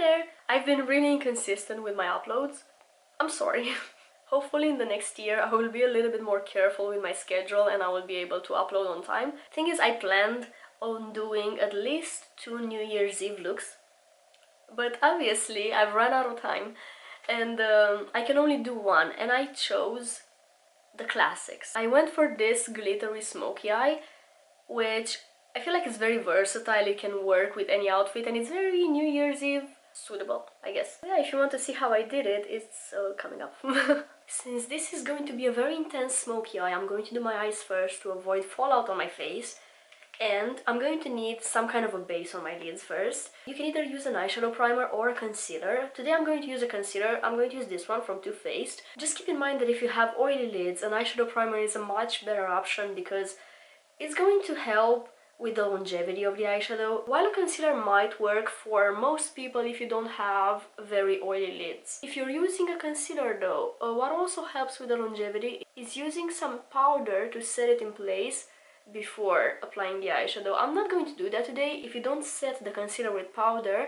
there! I've been really inconsistent with my uploads. I'm sorry. Hopefully in the next year I will be a little bit more careful with my schedule and I will be able to upload on time. Thing is, I planned on doing at least 2 New Year's Eve looks, but obviously I've run out of time and I can only do one, and I chose the classics. I went for this glittery smoky eye, which I feel like it's very versatile. It can work with any outfit and it's very New Year's Eve suitable, I guess. Yeah, if you want to see how I did it, it's coming up. Since this is going to be a very intense smoky eye, I'm going to do my eyes first to avoid fallout on my face. And I'm going to need some kind of a base on my lids first. You can either use an eyeshadow primer or a concealer. Today I'm going to use a concealer. I'm going to use this one from Too Faced. Just keep in mind that if you have oily lids, an eyeshadow primer is a much better option because it's going to help with the longevity of the eyeshadow, while a concealer might work for most people if you don't have very oily lids. If you're using a concealer though, what also helps with the longevity is using some powder to set it in place before applying the eyeshadow. I'm not going to do that today. If you don't set the concealer with powder,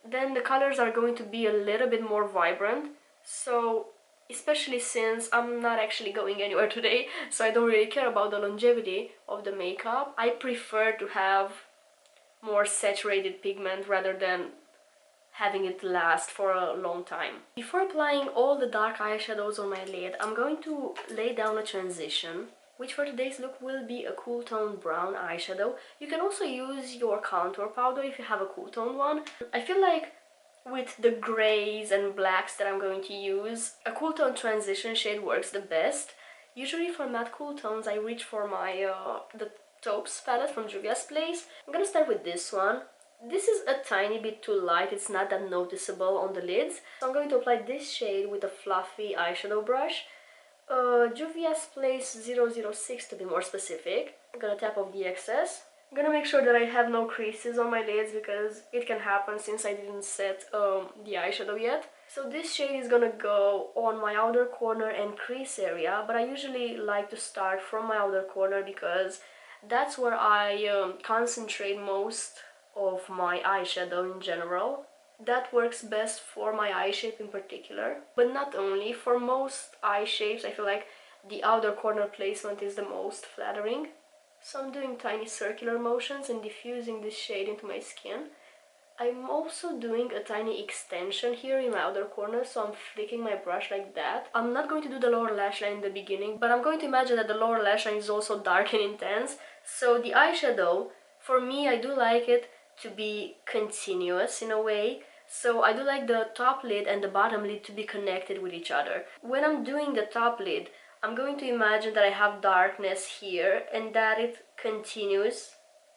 then the colors are going to be a little bit more vibrant. So especially since I'm not actually going anywhere today, so I don't really care about the longevity of the makeup. I prefer to have more saturated pigment rather than having it last for a long time. Before applying all the dark eyeshadows on my lid, I'm going to lay down a transition, which for today's look will be a cool tone brown eyeshadow. You can also use your contour powder if you have a cool tone one. I feel like with the grays and blacks that I'm going to use, a cool tone transition shade works the best. Usually for matte cool tones I reach for my the Taupes palette from Juvia's place. I'm gonna start with this one. This is a tiny bit too light, it's not that noticeable on the lids. So I'm going to apply this shade with a fluffy eyeshadow brush. Juvia's place 006 to be more specific. I'm gonna tap off the excess. I'm gonna make sure that I have no creases on my lids because it can happen since I didn't set the eyeshadow yet. So this shade is gonna go on my outer corner and crease area, but I usually like to start from my outer corner because that's where I concentrate most of my eyeshadow in general. That works best for my eye shape in particular, but not only. For most eye shapes I feel like the outer corner placement is the most flattering. So I'm doing tiny circular motions and diffusing this shade into my skin. I'm also doing a tiny extension here in my outer corner, so I'm flicking my brush like that. I'm not going to do the lower lash line in the beginning, but I'm going to imagine that the lower lash line is also dark and intense. So the eyeshadow, for me, I do like it to be continuous in a way. So I do like the top lid and the bottom lid to be connected with each other. When I'm doing the top lid, I'm going to imagine that I have darkness here and that it continues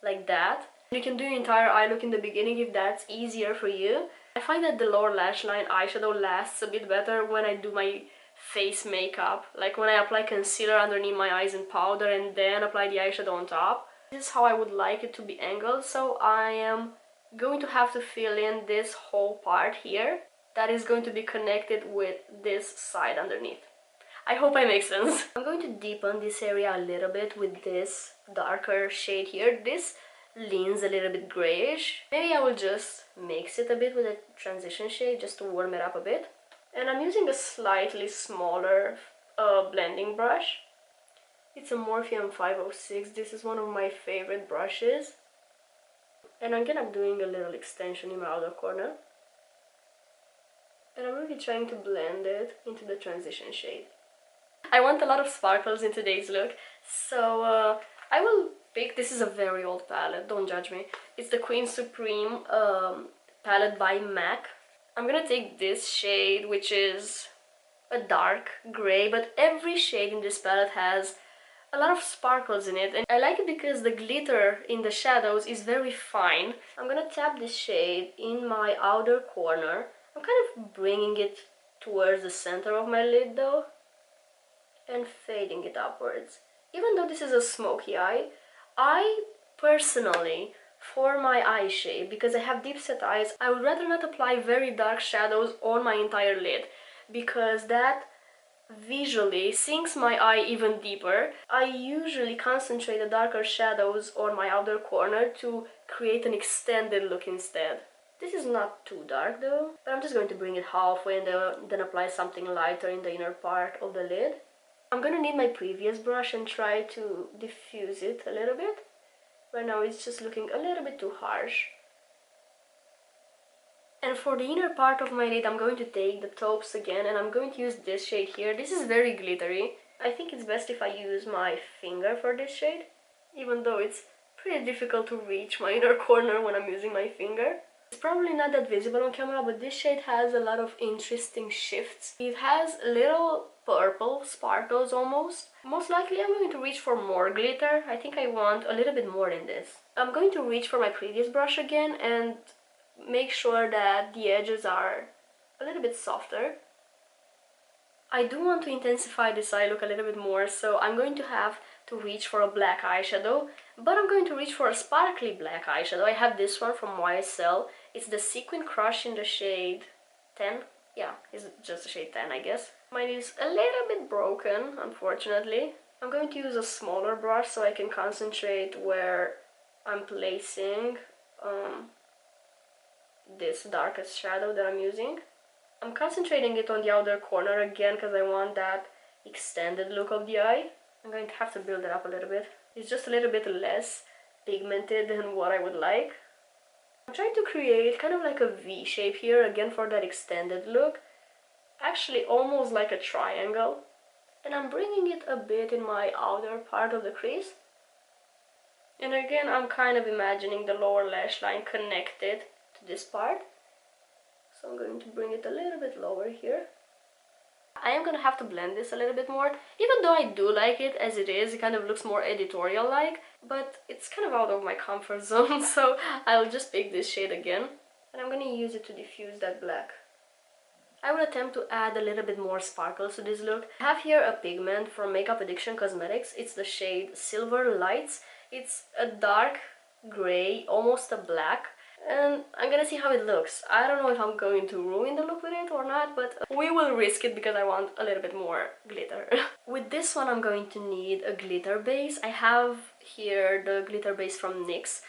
like that. You can do your entire eye look in the beginning if that's easier for you. I find that the lower lash line eyeshadow lasts a bit better when I do my face makeup. Like when I apply concealer underneath my eyes and powder and then apply the eyeshadow on top. This is how I would like it to be angled, so I am going to have to fill in this whole part here that is going to be connected with this side underneath. I hope I make sense. I'm going to deepen this area a little bit with this darker shade here. This leans a little bit grayish. Maybe I will just mix it a bit with a transition shade just to warm it up a bit. And I'm using a slightly smaller blending brush. It's a Morphe 506. This is one of my favorite brushes. And again, I'm doing a little extension in my outer corner. And I'm really trying to blend it into the transition shade. I want a lot of sparkles in today's look, so I will pick, this is a very old palette, don't judge me. It's the Qween Supreme palette by MAC. I'm gonna take this shade, which is a dark grey, but every shade in this palette has a lot of sparkles in it, and I like it because the glitter in the shadows is very fine. I'm gonna tap this shade in my outer corner. I'm kind of bringing it towards the center of my lid though, and fading it upwards. Even though this is a smoky eye, I personally, for my eye shape, because I have deep set eyes, I would rather not apply very dark shadows on my entire lid, because that visually sinks my eye even deeper. I usually concentrate the darker shadows on my outer corner to create an extended look instead. This is not too dark though, but I'm just going to bring it halfway and then apply something lighter in the inner part of the lid. I'm gonna need my previous brush and try to diffuse it a little bit. Right now it's just looking a little bit too harsh. And for the inner part of my lid, I'm going to take the Taupes again, and I'm going to use this shade here. This is very glittery. I think it's best if I use my finger for this shade, even though it's pretty difficult to reach my inner corner when I'm using my finger. It's probably not that visible on camera, but this shade has a lot of interesting shifts. It has little purple sparkles almost. Most likely I'm going to reach for more glitter. I think I want a little bit more than this. I'm going to reach for my previous brush again and make sure that the edges are a little bit softer. I do want to intensify this eye look a little bit more, so I'm going to have to reach for a black eyeshadow, but I'm going to reach for a sparkly black eyeshadow. I have this one from YSL. It's the Sequin Crush in the shade 10. Yeah, it's just the shade 10, I guess. Mine is a little bit broken, unfortunately. I'm going to use a smaller brush so I can concentrate where I'm placing this darkest shadow that I'm using. I'm concentrating it on the outer corner again because I want that extended look of the eye. I'm going to have to build it up a little bit. It's just a little bit less pigmented than what I would like. I'm trying to create kind of like a V shape here again for that extended look. Actually almost like a triangle. And I'm bringing it a bit in my outer part of the crease. And again I'm kind of imagining the lower lash line connected to this part. So I'm going to bring it a little bit lower here. I am gonna have to blend this a little bit more, even though I do like it as it is. It kind of looks more editorial-like, but it's kind of out of my comfort zone, so I'll just pick this shade again, and I'm gonna use it to diffuse that black. I will attempt to add a little bit more sparkles to this look. I have here a pigment from Makeup Addiction Cosmetics. It's the shade Silver Lights. It's a dark gray, almost a black, and I'm gonna see how it looks. I don't know if I'm going to ruin the look with it or not, but we will risk it because I want a little bit more glitter. With this one I'm going to need a glitter base. I have here the glitter base from NYX,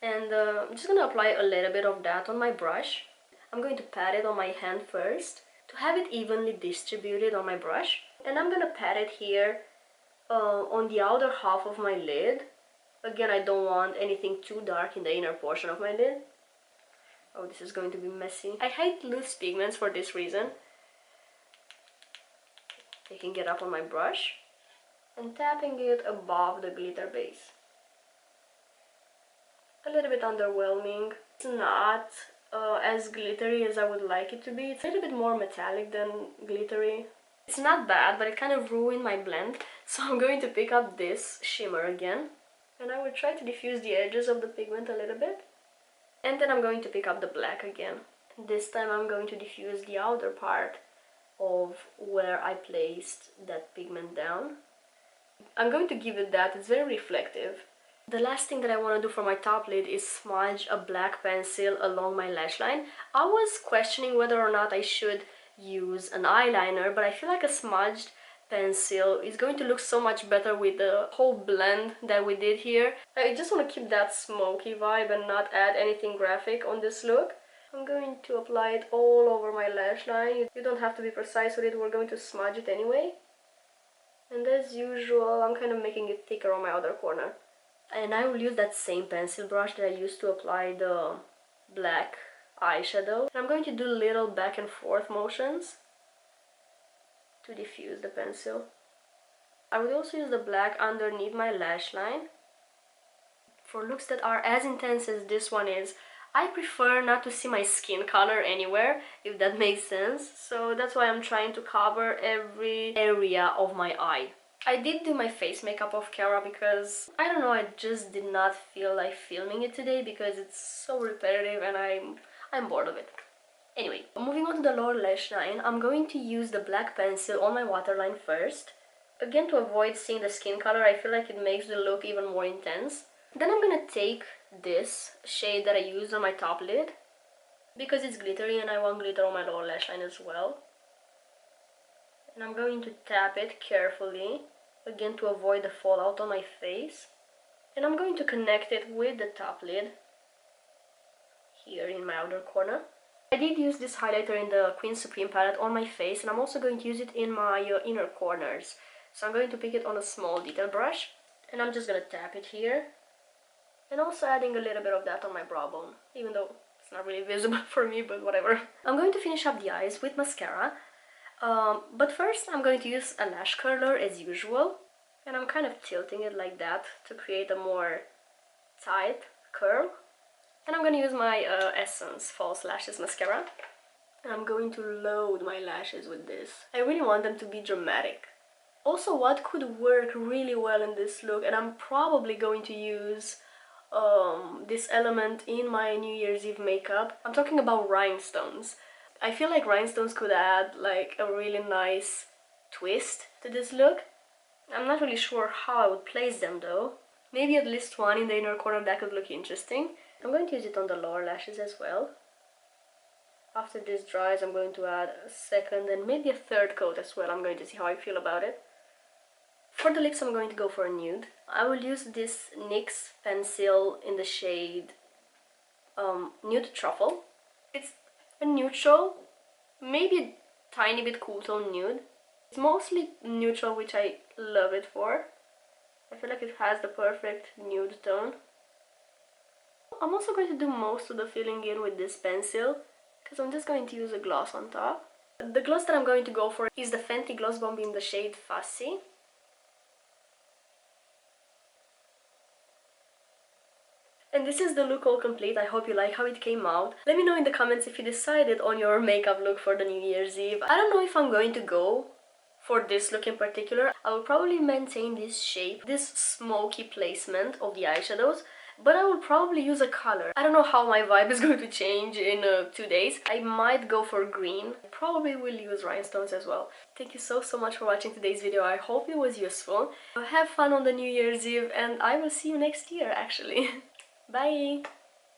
and I'm just gonna apply a little bit of that on my brush. I'm going to pat it on my hand first to have it evenly distributed on my brush, and I'm gonna pat it here on the outer half of my lid. Again, I don't want anything too dark in the inner portion of my lid. Oh, this is going to be messy. I hate loose pigments for this reason. Taking it up on my brush and tapping it above the glitter base. A little bit underwhelming. It's not as glittery as I would like it to be. It's a little bit more metallic than glittery. It's not bad, but it kind of ruined my blend. So I'm going to pick up this shimmer again, and I will try to diffuse the edges of the pigment a little bit. And then I'm going to pick up the black again. This time I'm going to diffuse the outer part of where I placed that pigment down. I'm going to give it that, it's very reflective. The last thing that I want to do for my top lid is smudge a black pencil along my lash line. I was questioning whether or not I should use an eyeliner, but I feel like a smudged pencil is going to look so much better with the whole blend that we did here. I just want to keep that smoky vibe and not add anything graphic on this look. I'm going to apply it all over my lash line. You don't have to be precise with it, we're going to smudge it anyway. And as usual, I'm kind of making it thicker on my outer corner. And I will use that same pencil brush that I used to apply the black eyeshadow. And I'm going to do little back and forth motions to diffuse the pencil. I would also use the black underneath my lash line. For looks that are as intense as this one is, I prefer not to see my skin color anywhere, if that makes sense. So that's why I'm trying to cover every area of my eye. I did do my face makeup off camera because, I don't know, I just did not feel like filming it today because it's so repetitive and I'm bored of it. Anyway, moving on to the lower lash line, I'm going to use the black pencil on my waterline first. Again, to avoid seeing the skin color, I feel like it makes the look even more intense. Then I'm gonna take this shade that I used on my top lid, because it's glittery and I want glitter on my lower lash line as well. And I'm going to tap it carefully, again to avoid the fallout on my face. And I'm going to connect it with the top lid here in my outer corner. I did use this highlighter in the Qween Supreme palette on my face, and I'm also going to use it in my inner corners. So I'm going to pick it on a small detail brush, and I'm just going to tap it here. And also adding a little bit of that on my brow bone, even though it's not really visible for me, but whatever. I'm going to finish up the eyes with mascara. But first I'm going to use a lash curler as usual. And I'm kind of tilting it like that to create a more tight curl. And I'm going to use my Essence False Lashes Mascara. And I'm going to load my lashes with this. I really want them to be dramatic. Also, what could work really well in this look, and I'm probably going to use this element in my New Year's Eve makeup. I'm talking about rhinestones. I feel like rhinestones could add like a really nice twist to this look. I'm not really sure how I would place them though. Maybe at least one in the inner corner, that could look interesting. I'm going to use it on the lower lashes as well. After this dries, I'm going to add a second and maybe a third coat as well. I'm going to see how I feel about it. For the lips, I'm going to go for a nude. I will use this NYX pencil in the shade Nude Truffle. It's a neutral, maybe a tiny bit cool tone nude. It's mostly neutral, which I love it for. I feel like it has the perfect nude tone. I'm also going to do most of the filling in with this pencil, because I'm just going to use a gloss on top. The gloss that I'm going to go for is the Fenty Gloss Bomb in the shade Fussy. And this is the look all complete. I hope you like how it came out. Let me know in the comments if you decided on your makeup look for the New Year's Eve. I don't know if I'm going to go for this look in particular. I will probably maintain this shape, this smoky placement of the eyeshadows, but I will probably use a color. I don't know how my vibe is going to change in 2 days. I might go for green. Probably will use rhinestones as well. Thank you so much for watching today's video. I hope it was useful. Have fun on the New Year's Eve, and I will see you next year actually. Bye!